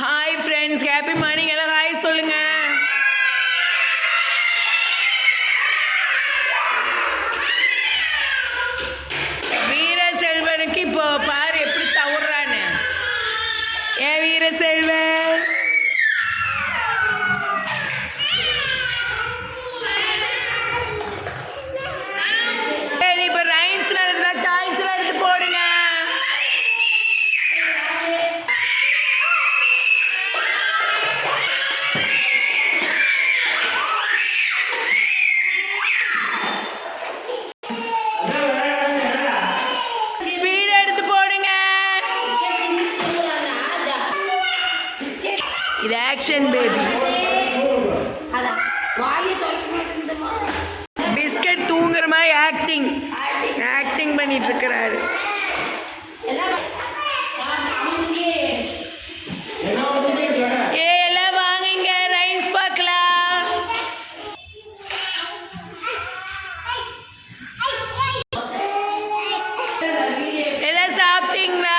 Hi friends, happy morning. எல்லாம் hi சொல்லுங்க. வீரசெல்வனுக்கு இப்போ பாரு எப்படி தவறான்னு. ஏன் வீரசெல்வன் இப்போ ரைம்ஸ் நடத்துல டாய்ஸ்ல எடுத்து போடுங்க. இது ஆக்ஷன் பேபி. பிஸ்கட் தூங்குற மாதிரி ஆக்டிங் பண்ணிட்டு இருக்கிறாரு. எல்லாம் வாங்குங்க, ரைஸ் பார்க்கலாம். எல்லாம் சாப்பிட்டீங்களா?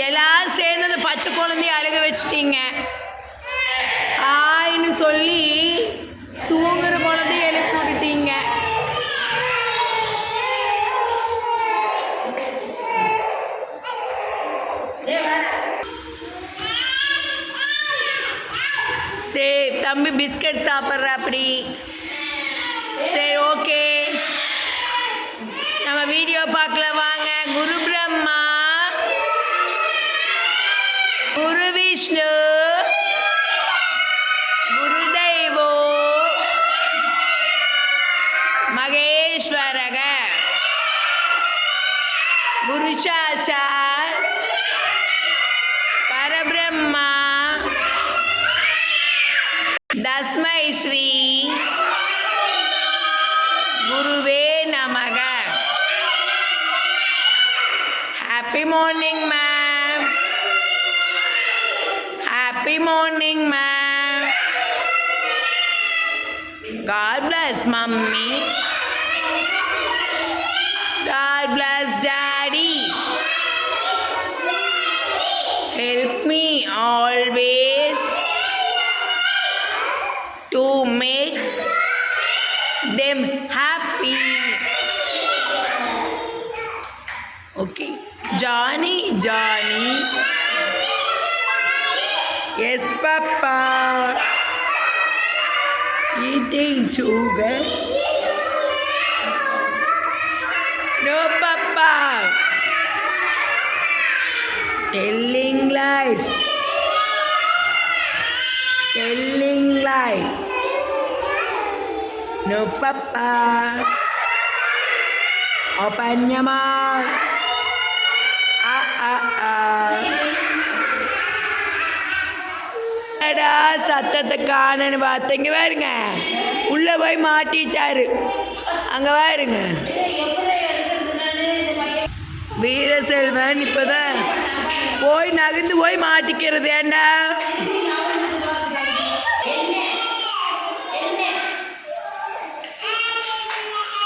எல்லாரும் சேர்ந்து அந்த பச்சை குழந்தைய அழுக வச்சுட்டீங்க. ஆயின்னு சொல்லி தூங்குற குழந்தைய எழுப்பி விட்டுட்டீங்க. சரி தம்பி பிஸ்கட் சாப்பிட்ற அப்படி. சரி ஓகே, நம்ம வீடியோ பார்க்கலாம் வாங்க. குரு பிரம்மா, குரு விஷ்ணு, குருதெய்வோ மகேஸ்வரக, குரு சாட்சாத் பரபிரம்மா தஸ்மை ஸ்ரீ குருவே நமக. Happy morning ma'am. Happy morning, ma'am. God bless mommy. God bless daddy. Help me always to make them happy. Okay. Johnny. Yes, Papa. Eating sugar? No, Papa. Telling lies. No, Papa. Open your mouth. சத்தத்தை காணன்னு பார்த்தீங்க பாருங்க. உள்ள போய் மாட்டிட்டாரு. அங்க பாருங்க வீரசெல்வன் இப்பதான் போய் நகர்ந்து போய் மாட்டிக்கிறது. ஏண்டா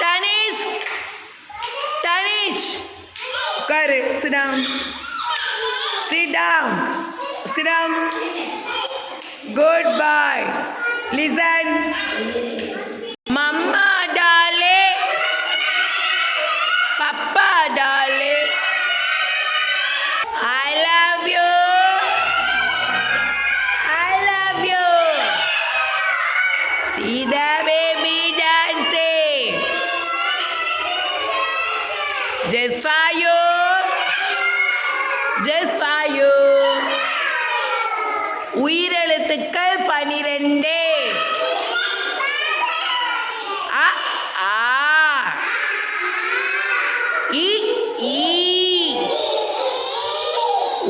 தனிஷ் உட்காரு. sit down. Goodbye. Listen. Mama darling. Papa darling. I love you. See the baby dancing. Just for you. உயிரெழுத்துக்கள் 12. அ ஆ இ ஈ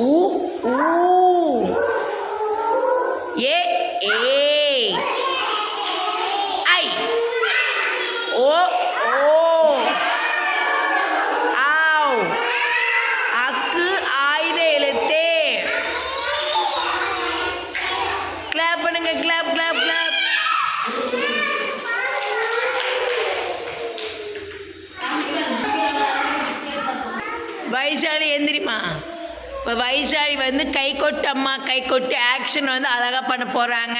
உ ஊ ஏ ஏ ஐ ஓ ஓ வைஷாலி எந்திரிமா. இப்போ வைஷாலி வந்து கை கொட்டு அம்மா கை கொட்டு ஆக்ஷன் வந்து அழகாக பண்ண போகிறாங்க.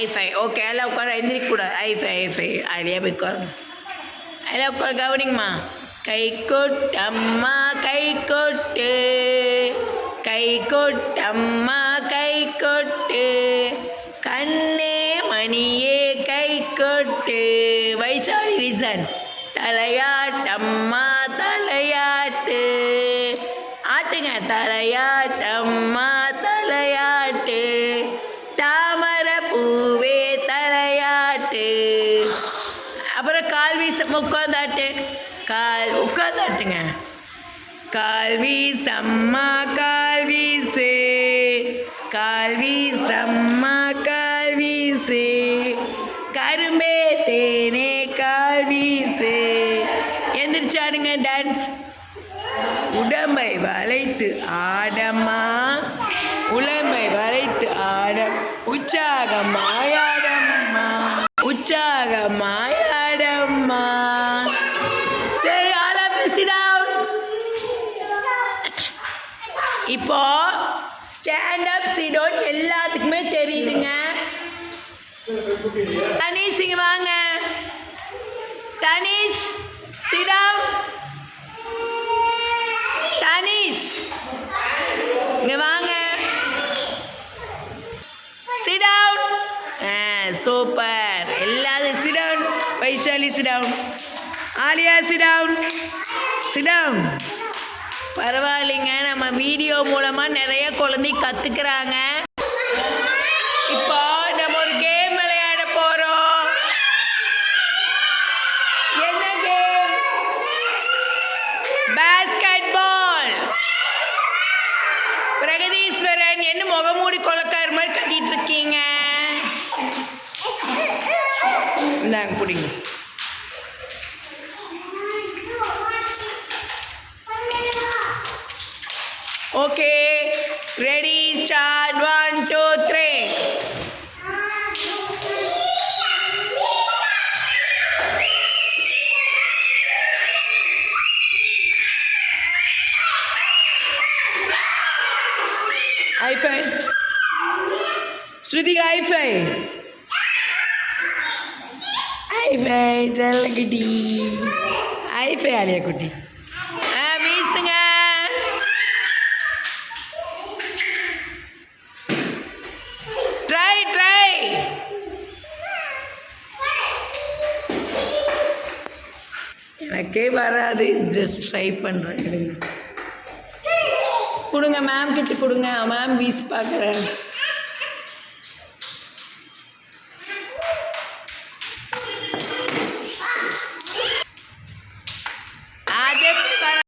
ஐஃபை ஓகே எல்லாம் உட்கார எந்திரிக்கூடாது. ஐஃபை அதிலே போய் உட்காரணும். அதில் உட்கார கவனிங்கம்மா. கை கொட்டம்மா கை கொட்டு கை கொட்டம்மா கை கொட்டு கண்ணே மணியே கை கொட்டு. வைஷாலி லிசன். தலையாட்டம்மா தலையாட்டு ஆட்டுங்க. தலையாட்டம்மா தலையாட்டு தாமரை பூவே தலையாட்டு. அப்புறம் கால் வீச உட்காந்தாட்டு. கால் உட்காந்தாட்டுங்க. கால் வீசம்மா கால் வீசு கால் வீசம்மா கால் வீசு கரும்பே தேனே கால் வீசு. எந்திரிச்சாடுங்க டான்ஸ். உடம்பை வளைத்து ஆடம்மா உடம்பை வளைத்து ஆடம் உற்சாகமாயாடம்மா உற்சாகமாயாடம்மா. சரி all of you sit down. இப்போ ஸ்டாண்ட் அப் சிட் டவுன் எல்லாத்துக்குமே தெரியுதுங்க. தனீஷ் இங்க வாங்க. Tanish sit down. தனீஷ் இங்க வாங்க. Sit down. சூப்பர். எல்லாரும் sit down. Vaishali sit down. Aaliya sit down. Sit down. பரவாயில்லைங்க, நம்ம வீடியோ மூலமாக நிறைய குழந்தை கற்றுக்குறாங்க. இப்போ நம்ம ஒரு கேம் விளையாட போகிறோம். என்ன கேம்? பேஸ்கெட் பால். பிரகதீஸ்வரன் என்ன முகமூடி கொலக்கார மாதிரி கட்டிட்டு இருக்கீங்க? இந்தாங்க பிடிங்க. Okay ready start 1 2 3. ஐஃபை ஸ்ருதிகா ஐஃபை ஐஃபை செல்லக்குட்டி ஐஃபை ஆலியா குட்டி வீசுங்க. ட்ரை எனக்கே வராது, ஜஸ்ட் ட்ரை பண்ணுறேன். கொடுங்க மேம் கிட்ட கொடுங்க, மேம் வீசி பார்க்குறேன்.